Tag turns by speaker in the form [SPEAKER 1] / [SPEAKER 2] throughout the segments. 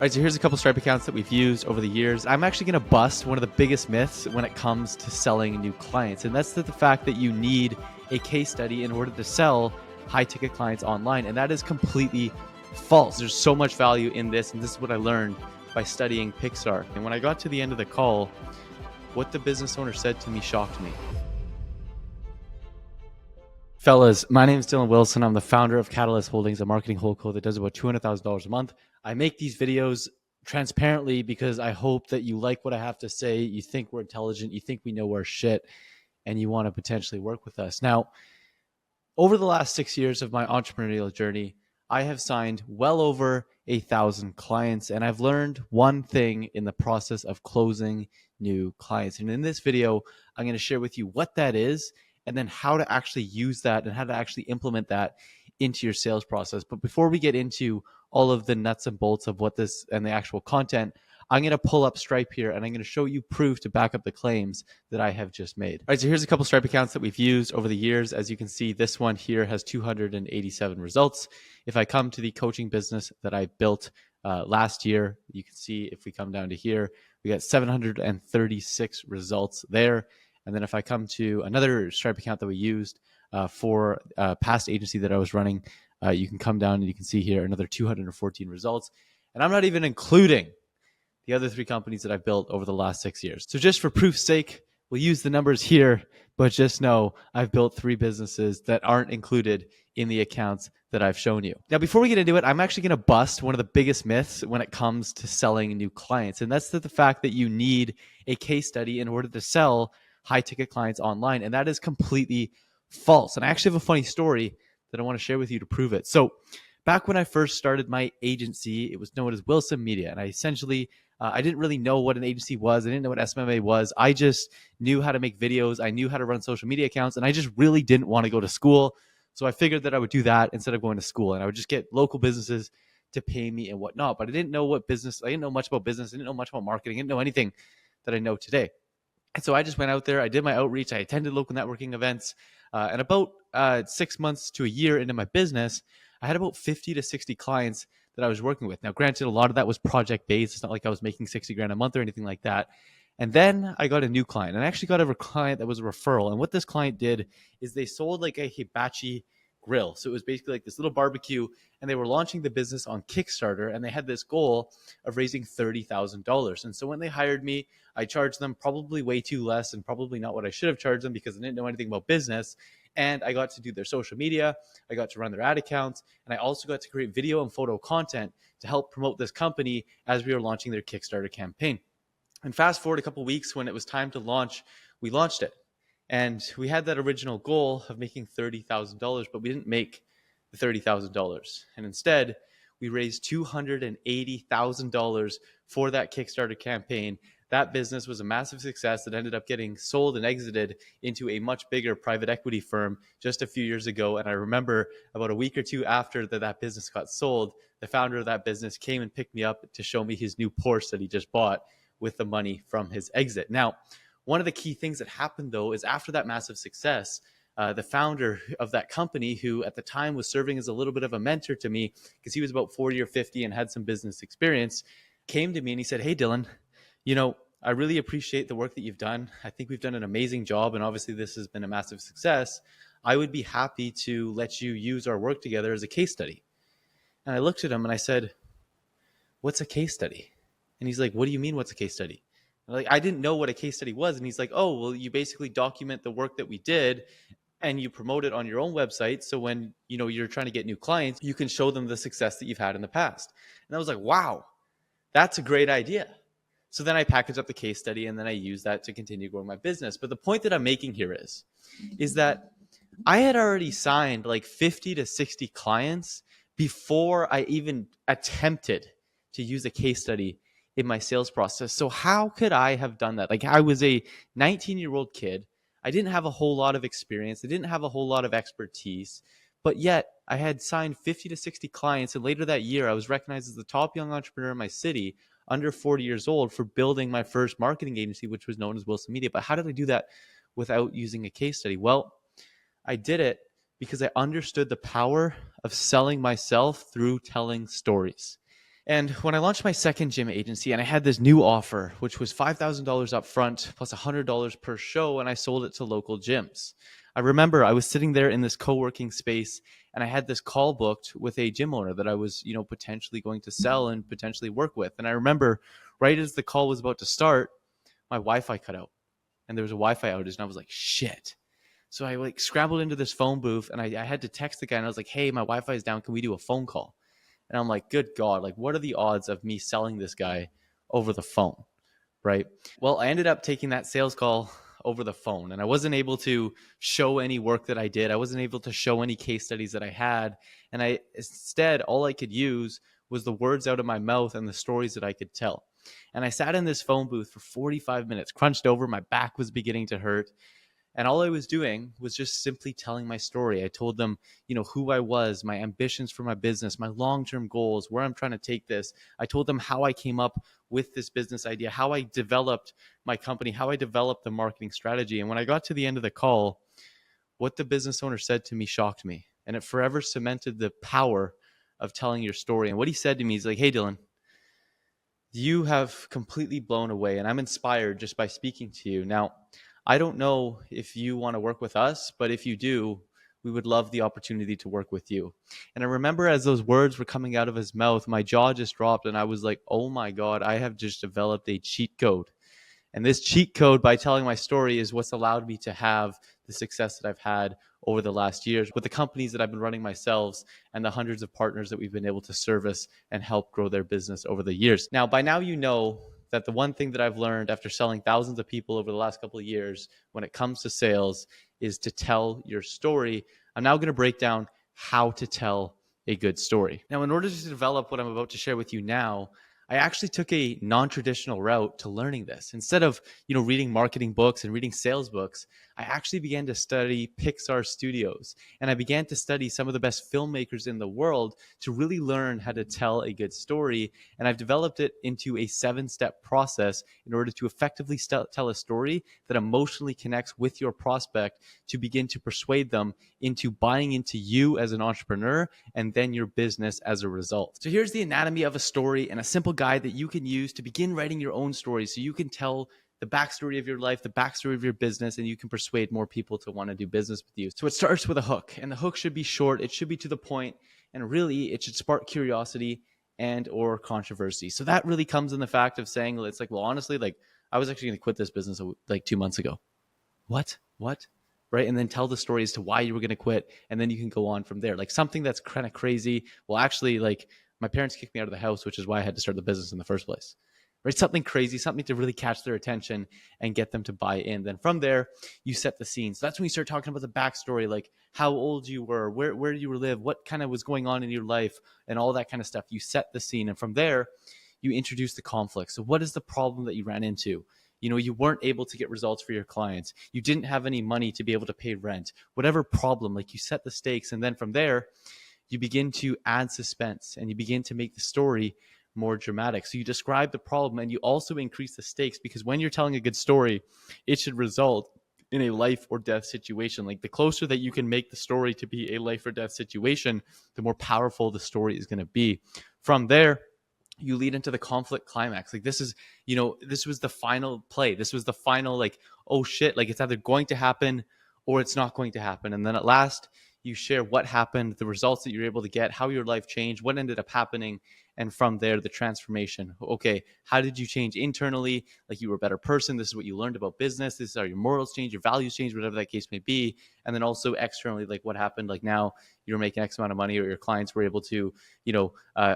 [SPEAKER 1] All right, so here's a couple Stripe accounts that we've used over the years. I'm actually going to bust one of the biggest myths when it comes to selling new clients, and that's the fact that you need a case study in order to sell high-ticket clients online, and that is completely false. There's so much value in this, and this is what I learned by studying Pixar. And when I got to the end of the call, what the business owner said to me shocked me. Fellas, my name is Dylan Wilson. I'm the founder of Catalyst Holdings, a marketing HoldCo that does about $200,000 a month. I make these videos transparently because I hope that you like what I have to say. You think we're intelligent, you think we know our shit, and you want to potentially work with us. Now, over the last 6 years of my entrepreneurial journey, I have signed well over 1,000 clients, and I've learned one thing in the process of closing new clients. And in this video, I'm going to share with you what that is and then how to actually use that and how to actually implement that into your sales process. But before we get into all of the nuts and bolts of what this and the actual content, I'm going to pull up Stripe here and I'm going to show you proof to back up the claims that I have just made. All right, so here's a couple Stripe accounts that we've used over the years. As you can see, this one here has 287 results. If I come to the coaching business that I built last year, you can see if we come down to here, we got 736 results there. And then if I come to another Stripe account that we used for a past agency that I was running, you can come down and you can see here another 214 results. And I'm not even including the other 3 companies that I've built over the last 6 years. So just for proof's sake, we'll use the numbers here, but just know I've built 3 businesses that aren't included in the accounts that I've shown you. Now, before we get into it, I'm actually going to bust one of the biggest myths when it comes to selling new clients. And that's the fact that you need a case study in order to sell high-ticket clients online. And that is completely false. And I actually have a funny story that I want to share with you to prove it. So back when I first started my agency, it was known as Wilson Media. And I essentially, I didn't really know what an agency was. I didn't know what SMMA was. I just knew how to make videos. I knew how to run social media accounts. And I just really didn't want to go to school. So I figured that I would do that instead of going to school. And I would just get local businesses to pay me and whatnot. But I didn't know what business, I didn't know much about business. I didn't know much about marketing. I didn't know anything that I know today. And so I just went out there. I did my outreach. I attended local networking events. And about 6 months to a year into my business, I had about 50 to 60 clients that I was working with. Now, granted, a lot of that was project based. It's not like I was making 60 grand a month or anything like that. And then I got a new client, and I actually got a client that was a referral. And what this client did is they sold like a hibachi grill. So it was basically like this little barbecue, and they were launching the business on Kickstarter, and they had this goal of raising $30,000. And so when they hired me, I charged them probably way too less and probably not what I should have charged them because I didn't know anything about business. And I got to do their social media. I got to run their ad accounts. And I also got to create video and photo content to help promote this company as we were launching their Kickstarter campaign. And fast forward a couple of weeks when it was time to launch, we launched it. And we had that original goal of making $30,000, but we didn't make the $30,000. And instead, we raised $280,000 for that Kickstarter campaign. That business was a massive success that ended up getting sold and exited into a much bigger private equity firm just a few years ago. And I remember about a week or two after that business got sold, the founder of that business came and picked me up to show me his new Porsche that he just bought with the money from his exit. Now, one of the key things that happened, though, is after that massive success, the founder of that company, who at the time was serving as a little bit of a mentor to me because he was about 40 or 50 and had some business experience, came to me and he said, "Hey, Dylan, I really appreciate the work that you've done. I think we've done an amazing job. And obviously this has been a massive success. I would be happy to let you use our work together as a case study." And I looked at him and I said, "What's a case study?" And he's like, "What do you mean, what's a case study?" Like, I didn't know what a case study was. And he's like, "Oh, well, you basically document the work that we did and you promote it on your own website. So when, you're trying to get new clients, you can show them the success that you've had in the past." And I was like, wow, that's a great idea. So then I packaged up the case study and then I used that to continue growing my business. But the point that I'm making here is that I had already signed like 50 to 60 clients before I even attempted to use a case study in my sales process. So how could I have done that? Like, I was a 19-year-old kid. I didn't have a whole lot of experience. I didn't have a whole lot of expertise, but yet I had signed 50 to 60 clients. And later that year, I was recognized as the top young entrepreneur in my city, under 40 years old, for building my first marketing agency, which was known as Wilson Media. But how did I do that without using a case study? Well, I did it because I understood the power of selling myself through telling stories. And when I launched my second gym agency and I had this new offer, which was $5,000 up front plus $100 per show, and I sold it to local gyms. I remember I was sitting there in this co-working space and I had this call booked with a gym owner that I was, potentially going to sell and potentially work with. And I remember right as the call was about to start, my Wi-Fi cut out and there was a Wi-Fi outage and I was like, shit. So I like scrambled into this phone booth and I had to text the guy and I was like, hey, my Wi-Fi is down. Can we do a phone call? And I'm like, good God, like what are the odds of me selling this guy over the phone? Right. Well, I ended up taking that sales call over the phone and I wasn't able to show any work that I did. I wasn't able to show any case studies that I had. And instead, all I could use was the words out of my mouth and the stories that I could tell. And I sat in this phone booth for 45 minutes, crunched over. My back was beginning to hurt. And all I was doing was just simply telling my story. I told them, who I was, my ambitions for my business, my long-term goals, where I'm trying to take this. I told them how I came up with this business idea, how I developed my company, how I developed the marketing strategy. And when I got to the end of the call, what the business owner said to me shocked me. And it forever cemented the power of telling your story. And what he said to me is like, hey, Dylan, you have completely blown away and I'm inspired just by speaking to you. Now, I don't know if you want to work with us, but if you do, we would love the opportunity to work with you. And I remember as those words were coming out of his mouth, my jaw just dropped and I was like, oh my God, I have just developed a cheat code. And this cheat code, by telling my story, is what's allowed me to have the success that I've had over the last years with the companies that I've been running myself and the hundreds of partners that we've been able to service and help grow their business over the years. Now, by now, you know that the one thing that I've learned after selling thousands of people over the last couple of years when it comes to sales is to tell your story. I'm now going to break down how to tell a good story. Now, in order to develop what I'm about to share with you now, I actually took a non-traditional route to learning this. Instead of, reading marketing books and reading sales books, I actually began to study Pixar studios. And I began to study some of the best filmmakers in the world to really learn how to tell a good story. And I've developed it into a 7-step process in order to effectively tell a story that emotionally connects with your prospect to begin to persuade them into buying into you as an entrepreneur and then your business as a result. So here's the anatomy of a story and a simple guide that you can use to begin writing your own story so you can tell the backstory of your life, the backstory of your business, and you can persuade more people to want to do business with you. So it starts with a hook, and the hook should be short, it should be to the point, and really it should spark curiosity and or controversy. So that really comes in the fact of saying, it's like, well, honestly, like I was actually going to quit this business like 2 months ago. What? Right? And then tell the story as to why you were going to quit. And then you can go on from there. Like something that's kind of crazy. Well, actually, like my parents kicked me out of the house, which is why I had to start the business in the first place. Right? Something crazy, something to really catch their attention and get them to buy in. Then from there, you set the scene. So that's when you start talking about the backstory, like how old you were, where you live, what kind of was going on in your life, and all that kind of stuff. You set the scene. And from there, you introduce the conflict. So what is the problem that you ran into? You weren't able to get results for your clients. You didn't have any money to be able to pay rent. Whatever problem, like you set the stakes. And then from there, you begin to add suspense and you begin to make the story more dramatic. So you describe the problem and you also increase the stakes because when you're telling a good story, it should result in a life or death situation. Like the closer that you can make the story to be a life or death situation, the more powerful the story is going to be. From there, you lead into the conflict climax. Like this is, this was the final play. This was the final, like, oh shit, like it's either going to happen or it's not going to happen. And then at last you share what happened, the results that you're able to get, how your life changed, what ended up happening. And from there, the transformation. Okay, how did you change internally? Like you were a better person. This is what you learned about business. This is how your morals change, your values change, whatever that case may be. And then also externally, like what happened, like now you're making X amount of money or your clients were able to,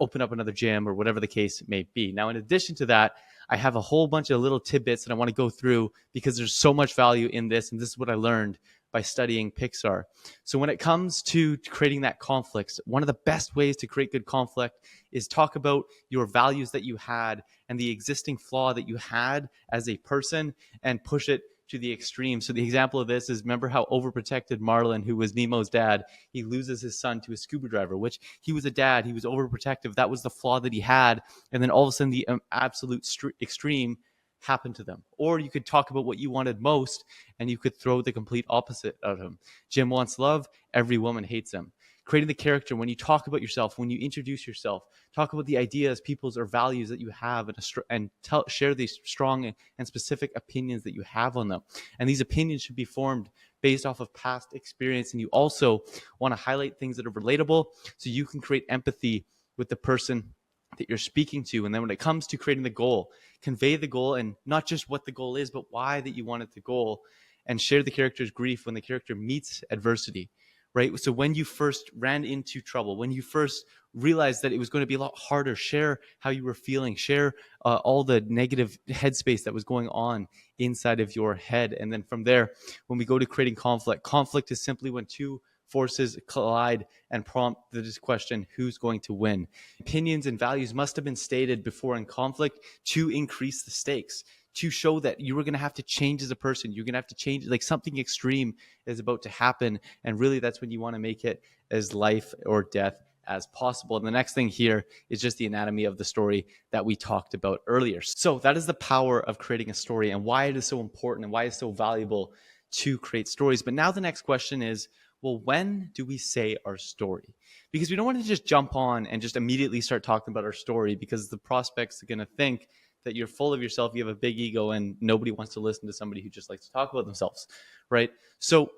[SPEAKER 1] open up another gym or whatever the case may be. Now, in addition to that, I have a whole bunch of little tidbits that I want to go through because there's so much value in this. And this is what I learned by studying Pixar. So when it comes to creating that conflict, one of the best ways to create good conflict is talk about your values that you had and the existing flaw that you had as a person and push it to the extreme. So the example of this is, remember how overprotected Marlin, who was Nemo's dad, he loses his son to a scuba diver, which he was a dad, he was overprotective. That was the flaw that he had. And then all of a sudden the absolute extreme happened to them. Or you could talk about what you wanted most and you could throw the complete opposite of him. Jim wants love, every woman hates him. creating the character, when you talk about yourself, when you introduce yourself, talk about the ideas, peoples, or values that you have, and share these strong and specific opinions that you have on them. And these opinions should be formed based off of past experience. And you also want to highlight things that are relatable so you can create empathy with the person that you're speaking to. And then when it comes to creating the goal, convey the goal, and not just what the goal is, but why that you wanted the goal, and share the character's grief when the character meets adversity, right? So when you first ran into trouble, when you first realized that it was going to be a lot harder, share how you were feeling, share all the negative headspace that was going on inside of your head. And then from there, when we go to creating conflict is simply when two forces collide and prompt this question: who's going to win? Opinions and values must have been stated before in conflict to increase the stakes, to show that you were going to have to change as a person. You're going to have to change, like something extreme is about to happen. And really, that's when you want to make it as life or death as possible. And the next thing here is just the anatomy of the story that we talked about earlier. So that is the power of creating a story and why it is so important and why it's so valuable to create stories. But now the next question is, well, when do we say our story? Because we don't want to just jump on and just immediately start talking about our story, because the prospects are going to think that you're full of yourself, you have a big ego, and nobody wants to listen to somebody who just likes to talk about themselves, right? So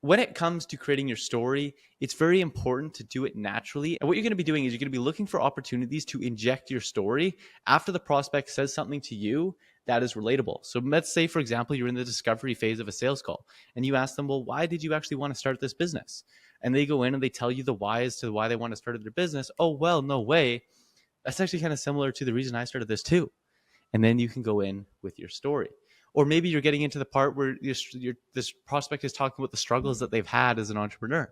[SPEAKER 1] when it comes to creating your story, it's very important to do it naturally. And what you're going to be doing is you're going to be looking for opportunities to inject your story after the prospect says something to you that is relatable. So let's say, for example, you're in the discovery phase of a sales call and you ask them, well, why did you actually want to start this business? And they go in and they tell you the why as to why they want to start their business. Oh, well, no way. That's actually kind of similar to the reason I started this too. And then you can go in with your story. Or maybe you're getting into the part where this prospect is talking about the struggles that they've had as an entrepreneur.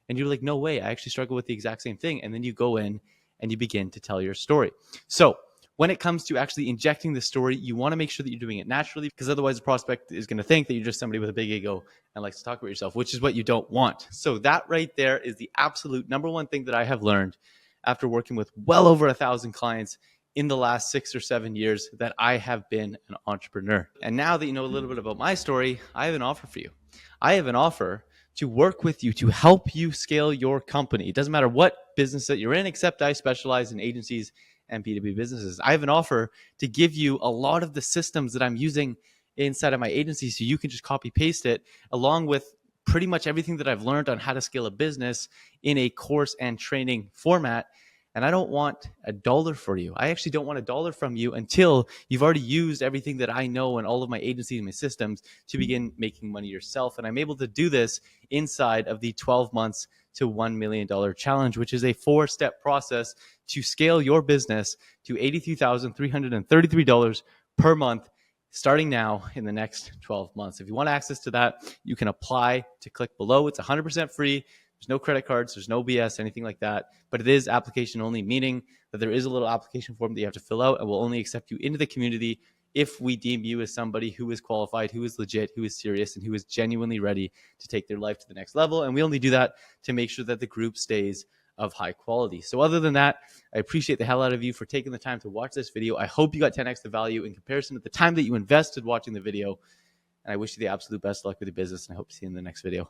[SPEAKER 1] And you're like, no way, I actually struggle with the exact same thing. And then you go in and you begin to tell your story. So when it comes to actually injecting the story, you want to make sure that you're doing it naturally, because otherwise the prospect is going to think that you're just somebody with a big ego and likes to talk about yourself, which is what you don't want. So that right there is the absolute number one thing that I have learned after working with well over 1,000 clients in the last 6 or 7 years that I have been an entrepreneur. And now that you know a little bit about my story, I have an offer for you. I have an offer to work with you to help you scale your company. It doesn't matter what business that you're in, except I specialize in agencies and B2B businesses. I have an offer to give you a lot of the systems that I'm using inside of my agency, so you can just copy paste it, along with pretty much everything that I've learned on how to scale a business in a course and training format. And I don't want $1 for you. I actually don't want $1 from you until you've already used everything that I know and all of my agencies and my systems to begin making money yourself. And I'm able to do this inside of the 12 months to $1 million challenge, which is a 4-step process to scale your business to $83,333 per month, starting now in the next 12 months. If you want access to that, you can apply to click below. It's 100% free. There's no credit cards, there's no BS, anything like that. But it is application only, meaning that there is a little application form that you have to fill out, and we'll only accept you into the community if we deem you as somebody who is qualified, who is legit, who is serious, and who is genuinely ready to take their life to the next level. And we only do that to make sure that the group stays of high quality. So other than that, I appreciate the hell out of you for taking the time to watch this video. I hope you got 10x the value in comparison to the time that you invested watching the video. And I wish you the absolute best luck with your business, and I hope to see you in the next video.